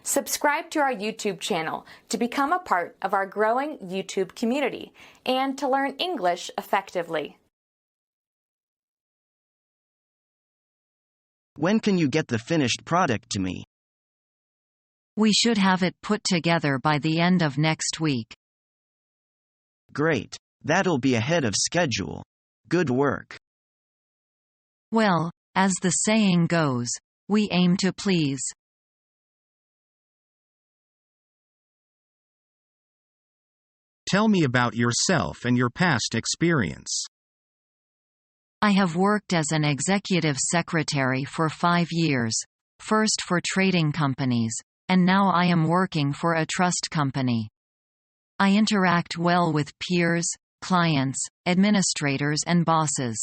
Subscribe to our YouTube channel to become a part of our growing YouTube community and to learn English effectively. When can you get the finished product to me? We should have it put together by the end of next week. Great. That'll be ahead of schedule. Good work. Well, as the saying goes, we aim to please. Tell me about yourself and your past experience. I have worked as an executive secretary for 5 years, first for trading companies, and now I am working for a trust company. I interact well with peers, clients, administrators and bosses.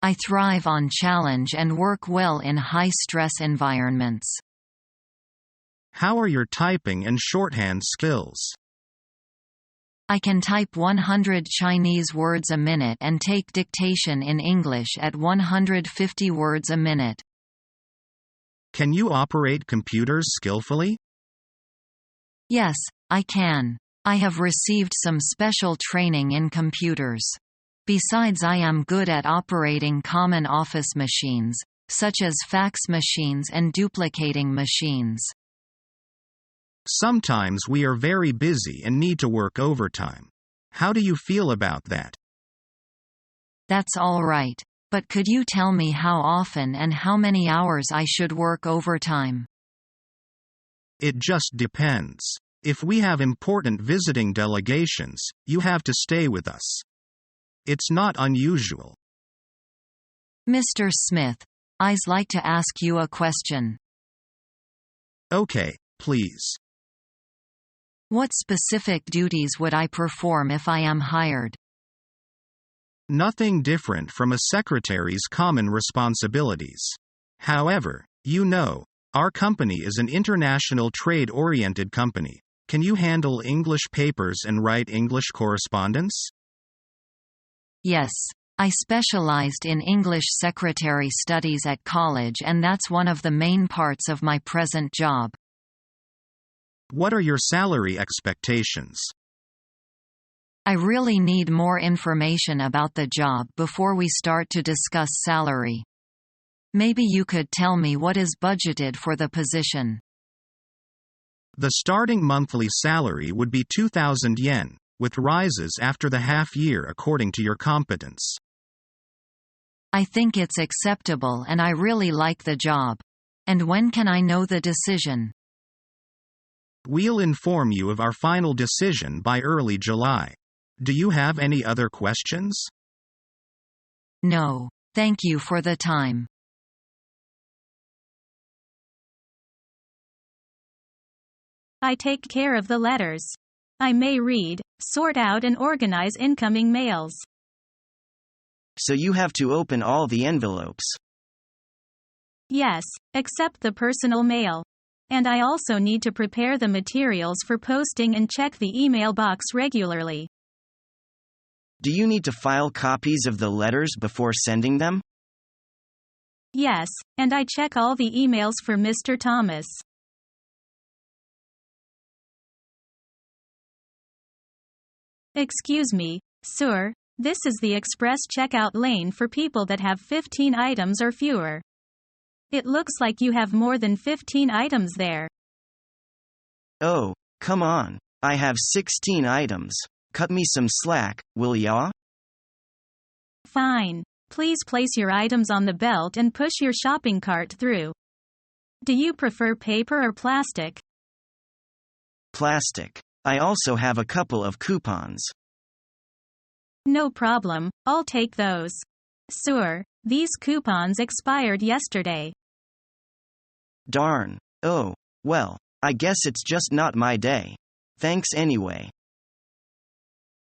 I thrive on challenge and work well in high-stress environments. How are your typing and shorthand skills? I can type 100 Chinese words a minute and take dictation in English at 150 words a minute. Can you operate computers skillfully? Yes, I can. I have received some special training in computers. Besides, I am good at operating common office machines, such as fax machines and duplicating machines. Sometimes we are very busy and need to work overtime. How do you feel about that? That's all right, but could you tell me how often and how many hours I should work overtime? It just depends. If we have important visiting delegations, you have to stay with us. It's not unusual. Mr. Smith, I'd like to ask you a question. Okay, please. What specific duties would I perform if I am hired? Nothing different from a secretary's common responsibilities. However, our company is an international trade-oriented company. Can you handle English papers and write English correspondence? Yes. I specialized in English secretary studies at college, and that's one of the main parts of my present job. What are your salary expectations? I really need more information about the job before we start to discuss salary. Maybe you could tell me what is budgeted for the position. The starting monthly salary would be 2,000 yen, with rises after the half year according to your competence. I think it's acceptable and I really like the job. And when can I know the decision? We'll inform you of our final decision by early July. Do you have any other questions? No, thank you for the time. I take care of the letters. I may read, sort out and organize incoming mails. So you have to open all the envelopes. Yes, except the personal mail. And I also need to prepare the materials for posting and check the email box regularly. Do you need to file copies of the letters before sending them? Yes, and I check all the emails for Mr. Thomas. Excuse me, sir, this is the express checkout lane for people that have 15 items or fewer. It looks like you have more than 15 items there. Oh, come on. I have 16 items. Cut me some slack, will ya? Fine. Please place your items on the belt and push your shopping cart through. Do you prefer paper or plastic? Plastic. I also have a couple of coupons. No problem, I'll take those. Sir, these coupons expired yesterday. Darn. Oh, well, I guess it's just not my day. Thanks anyway.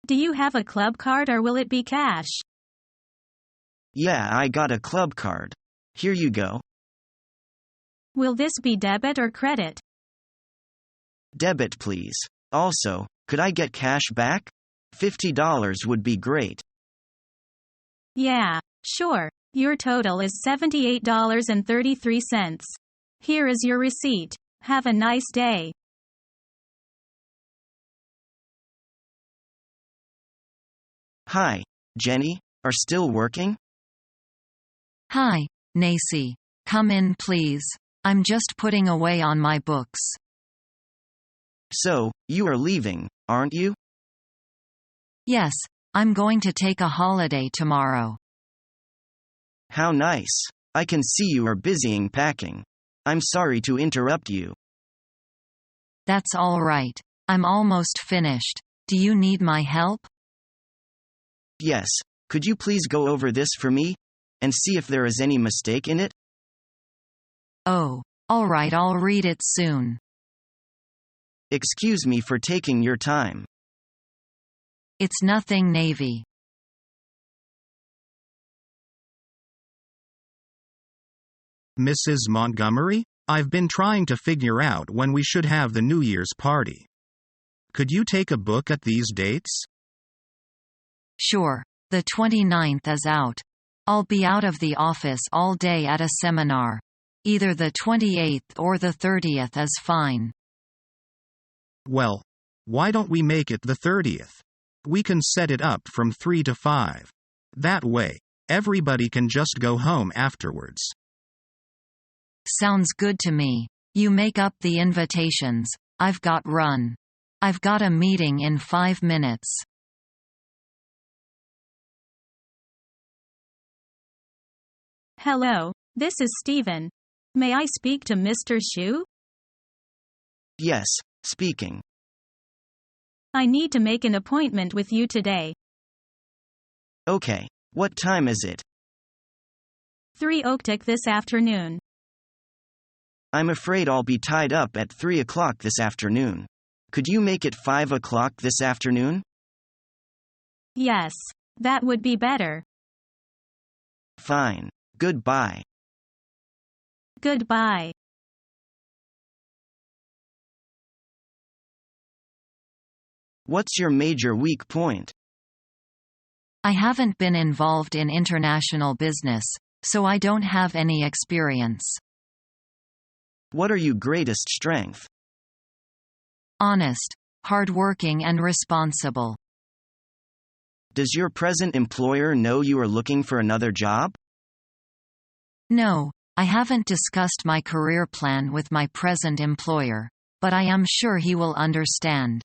Do you have a club card or will it be cash? Yeah, I got a club card. Here you go. Will this be debit or credit? Debit, please. Also, could I get cash back? $50 would be great. Yeah, sure. Your total is $78.33. Here is your receipt. Have a nice day. Hi, Jenny, are still working? Hi, Nacy. Come in please. I'm just putting away on my books. So, you are leaving, aren't you? Yes, I'm going to take a holiday tomorrow. How nice. I can see you are busying packing. I'm sorry to interrupt you. That's all right. I'm almost finished. Do you need my help? Yes, could you please go over this for me? And see if there is any mistake in it? Oh, all right, I'll read it soon. Excuse me for taking your time. It's nothing, Navy. Mrs. Montgomery? I've been trying to figure out when we should have the New Year's party. Could you take a book at these dates? Sure, the 29th is out. I'll be out of the office all day at a seminar. Either the 28th or the 30th is fine. Well, why don't we make it the 30th? We can set it up from 3 to 5. That way, everybody can just go home afterwards. Sounds good to me. You make up the invitations. I've got run. I've got a meeting in 5 minutes. Hello, this is Stephen. May I speak to Mr. Xu? Yes, speaking. I need to make an appointment with you today. Okay, what time is it? 3 o'clock this afternoon. I'm afraid I'll be tied up at 3 o'clock this afternoon. Could you make it 5 o'clock this afternoon? Yes, that would be better. Fine. Goodbye. Goodbye. What's your major weak point? I haven't been involved in international business, so I don't have any experience. What are your greatest strength? Honest, hardworking and responsible. Does your present employer know you are looking for another job? No, I haven't discussed my career plan with my present employer, but I am sure he will understand.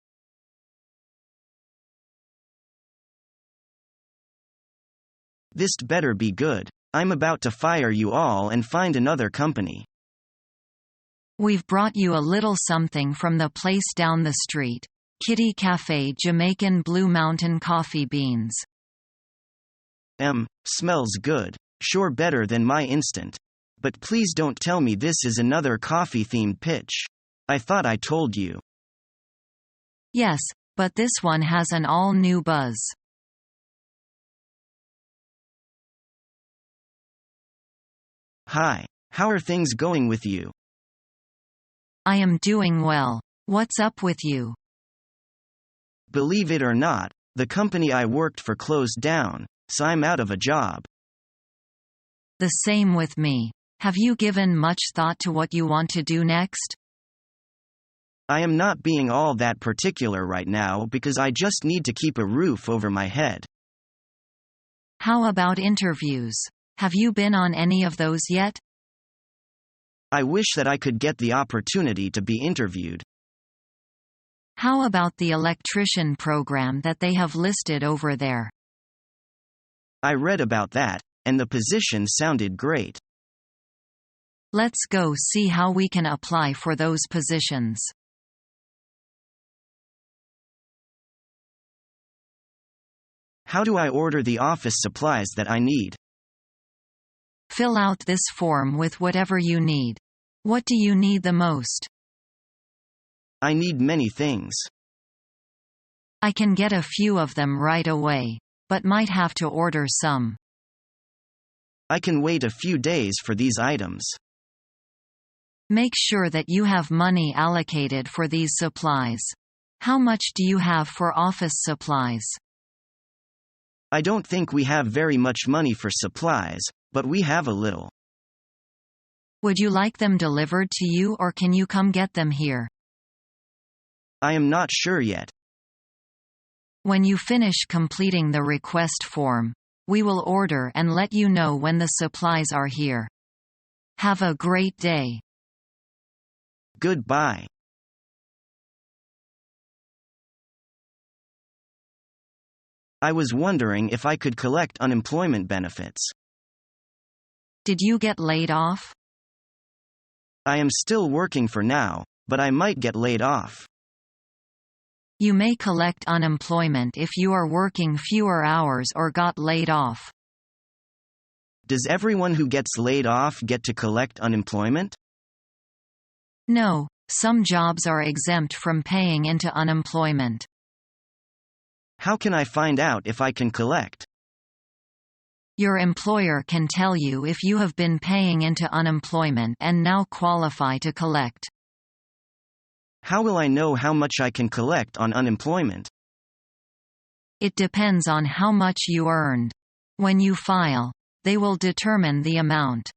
This'd better be good. I'm about to fire you all and find another company. We've brought you a little something from the place down the street. Kitty Cafe Jamaican Blue Mountain coffee beans. Smells good. Sure better than my instant. But please don't tell me this is another coffee-themed pitch. I thought I told you. Yes, but this one has an all-new buzz. Hi, how are things going with you? I am doing well. What's up with you? Believe it or not, the company I worked for closed down, so I'm out of a job. The same with me. Have you given much thought to what you want to do next? I am not being all that particular right now because I just need to keep a roof over my head. How about interviews? Have you been on any of those yet? I wish that I could get the opportunity to be interviewed. How about the electrician program that they have listed over there? I read about that, and the position sounded great. Let's go see how we can apply for those positions. How do I order the office supplies that I need? Fill out this form with whatever you need. What do you need the most? I need many things. I can get a few of them right away, but might have to order some. I can wait a few days for these items. Make sure that you have money allocated for these supplies. How much do you have for office supplies? I don't think we have very much money for supplies, but we have a little. Would you like them delivered to you or can you come get them here? I am not sure yet. When you finish completing the request form, we will order and let you know when the supplies are here. Have a great day. Goodbye. I was wondering if I could collect unemployment benefits. Did you get laid off? I am still working for now, but I might get laid off. You may collect unemployment if you are working fewer hours or got laid off. Does everyone who gets laid off get to collect unemployment? No, some jobs are exempt from paying into unemployment. How can I find out if I can collect? Your employer can tell you if you have been paying into unemployment and now qualify to collect. How will I know how much I can collect on unemployment? It depends on how much you earned. When you file, they will determine the amount.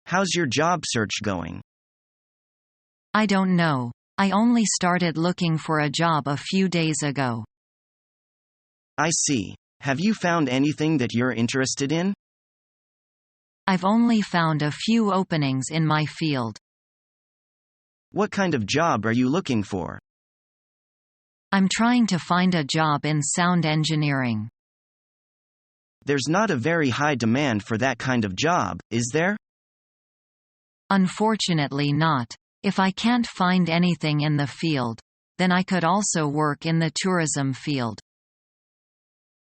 How's your job search going? I don't know. I only started looking for a job a few days ago. I see. Have you found anything that you're interested in? I've only found a few openings in my field. What kind of job are you looking for? I'm trying to find a job in sound engineering. There's not a very high demand for that kind of job, is there? Unfortunately not. If I can't find anything in the field, then I could also work in the tourism field.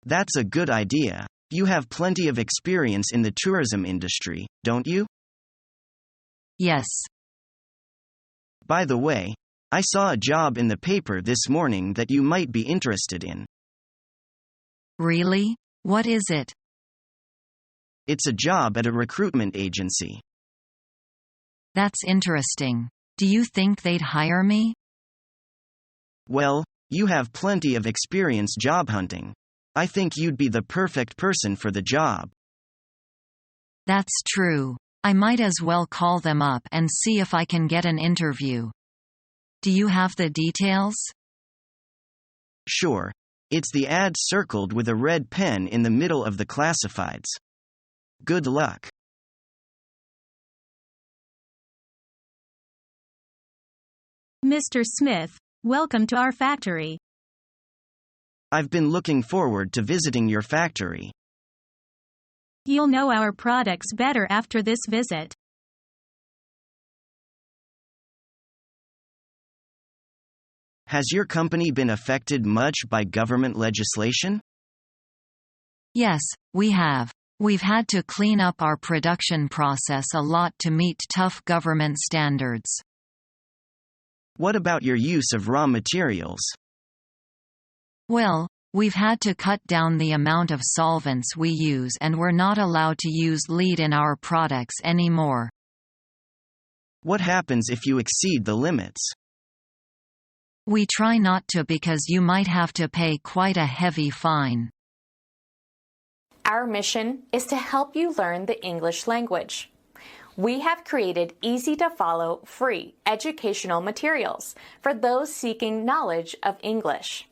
That's a good idea. You have plenty of experience in the tourism industry, don't you? Yes. By the way, I saw a job in the paper this morning that you might be interested in. Really? What is it? It's a job at a recruitment agency. That's interesting. Do you think they'd hire me? Well, you have plenty of experience job hunting. I think you'd be the perfect person for the job. That's true. I might as well call them up and see if I can get an interview. Do you have the details? Sure. It's the ad circled with a red pen in the middle of the classifieds. Good luck. Mr. Smith, welcome to our factory. I've been looking forward to visiting your factory. You'll know our products better after this visit. Has your company been affected much by government legislation? Yes, we have. We've had to clean up our production process a lot to meet tough government standards. What about your use of raw materials? Well, we've had to cut down the amount of solvents we use and we're not allowed to use lead in our products anymore. What happens if you exceed the limits? We try not to because you might have to pay quite a heavy fine. Our mission is to help you learn the English language. We have created easy-to-follow, free educational materials for those seeking knowledge of English.